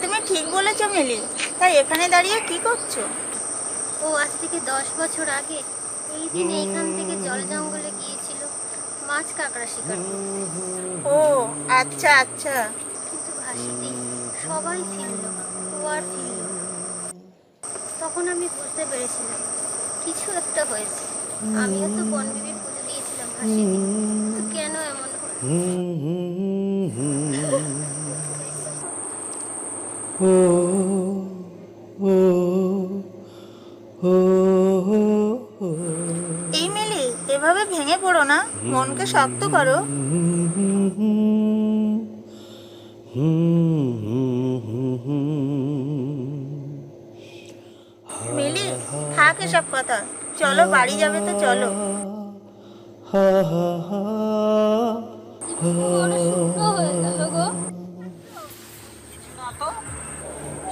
তুমি ঠিক বলেছো মিলি। তাই এখানে দাঁড়িয়ে কি করছো? ও আজ থেকে 10 বছর আগে এই দিন এইখান থেকে জল জঙ্গলে গিয়েছিল মাছ কাঁকড়া শিকার করতে। ও আচ্ছা আচ্ছা। কিন্তু ভাসিতেই সবাই ফিরল, ও আর ফিরল না। তখন আমি বুঝতে পেরেছিলাম কিছু একটা হয়েছে। আমিও তো বনবিবির পুজো দিয়েছিলাম ভাসিতে, তো কেন এমন হলো? এই মিলি, এভাবে ভেঙে পড়ো না, মনকে শক্ত করো। মিলি, থাক এসব কথা, চলো বাড়ি যাবে তো চলো। বড় শুকনো হয়ে গেল গো।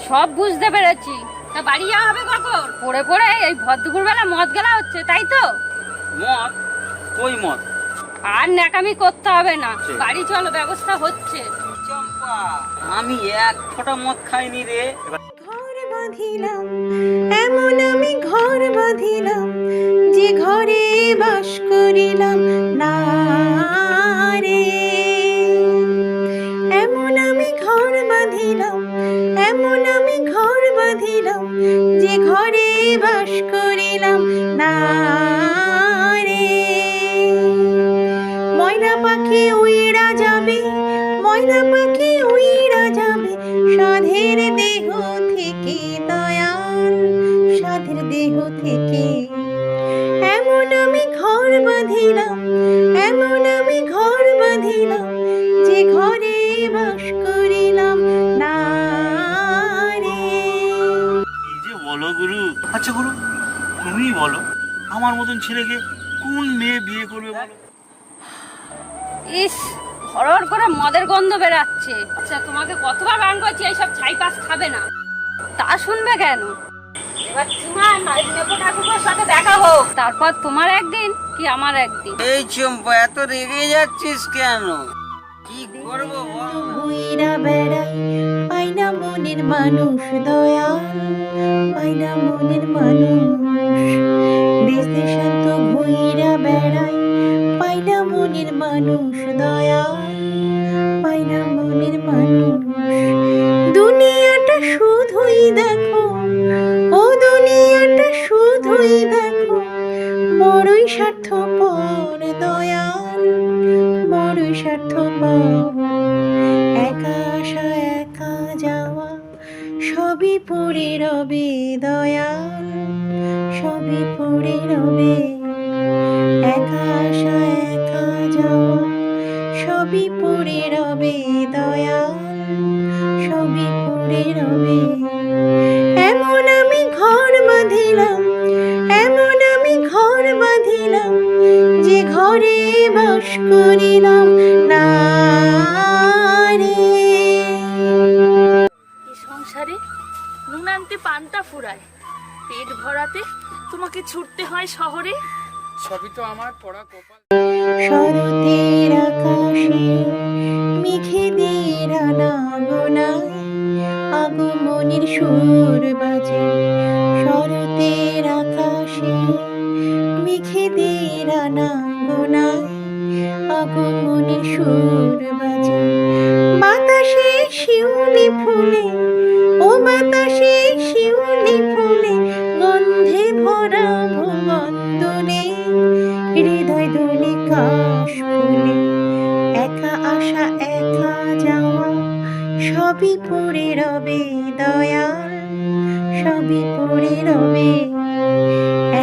সব বুঝতে পেরেছি, তা বাড়ি যাওয়া হবে কখন? পড়ে পড়ে এই ভর দুপুরবেলা মদ গেলা হচ্ছে, তাই তো? মদ? কই মদ? আর ন্যাকামি করতে হবে না, বাড়ি চলো, ব্যবস্থা হচ্ছে। চম্পা, আমি এক ফোঁটা মদ খাইনি রে। ঘর বাঁধিলাম, এমন আমি ঘর বাঁধিলাম, যে ঘরে বাস করিলাম না রে। এমন আমি ঘর বাঁধিলাম, এমন আমি ঘর বাঁধিলাম, যে ঘরে বাস করিলাম না রে। ময়না পাখি উইড়া যাবে, ময়না পাখি উইড়া যাবে সাধের দেহ থেকে দয়াল, সাধের দেহ থেকে। এমন আমি ঘর বাঁধিলাম, এমন আমি ঘর বাঁধিলাম, যে ঘরে বাস করিলাম না রে। কি যে বলো গুরু। আচ্ছা গুরু, তুমি বলো, আমার মতন ছেলেকে কোন মেয়ে বিয়ে করবে বলো? ইস, হরহর করে মদের গন্ধ বেরাচ্ছে। আচ্ছা, তোমাকে কতবার বারণ করছি এইসব ছাইপাস খাবে না, তা শুনবে কেন? এবার তোমার নেপো ঠাকুরের সাথে দেখা হোক, তারপর তোমার একদিন কি আমার একদিন। এই চম্পা, এত রেগে যাচ্ছিস কেন? কি করবো বল না? ঘুইরা বেড়াই, পাই না মনের মানুষ দয়াল, পাই না মনের মানুষ। দেশ দেশান্ত ঘুইরা বেড়াই, পাই না মনের মানুষ দয়াল, পাই না মনের মানুষ। দুনিয়াটা শুধুই দেখো, ও দুনিয়াটা শুধুই দেখো, বড়ই স্বার্থপর দয়াল, বড়ই স্বার্থপর। একা আসা একা যাওয়া, সবই পড়ে রবে দয়াল, সবই পড়ে রবে। একা আসা একা যাওয়া, সবই পড়ে রবে দয়াল, সবই পড়ে রবে। এমন আমি ঘর বাঁধিলাম, এমন আমি ঘর বাঁধিলাম, যে ঘরে বাস করিলাম না রে। এই সংসারে নুন আনতে পান্তা ফুরায়, পেট ভরাতে তোমাকে ছুটতে হয় শহরে। সবই তো আমার পড়া কপাল। শরতের আকাশে মেঘেদের আনাগোনায় আগমনের সুর বাজে। শরতের আকাশে মেঘেদের আনাগোনায় আগমনের সুর বাজে। বাতাসে শিউলি ফুলে, ও বাতাসে শিউলি ফুলে, গন্ধে ভরা ভুবন্দনে হৃদয় দোলে কাশ ফুলে। একা আসা একা যাওয়া, সবই পড়ে রবে দয়াল, সবই পড়ে রবে।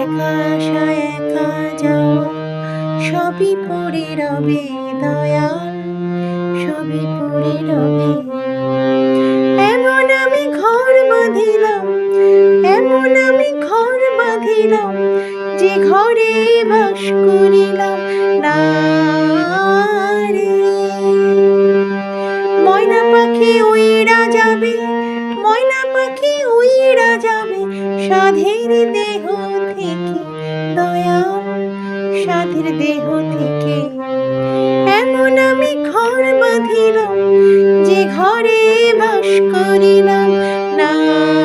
একা আসা একা যাওয়া, সবই পড়ে রবে দয়াল, সবই পড়ে রবে। এমন আমি ঘর বাঁধিলাম, এমন আমি ঘর বাঁধিলাম, যে ঘরে বাস করিলাম না রে। ময়না পাখি উইড়া যাবে, ময়না পাখি উইড়া যাবে সাধের দেহ থেকে দয়াল, সাধের দেহ থেকে। এমন আমি ঘর বাঁধিলাম, যে ঘরে বাস করিলাম দিলাম না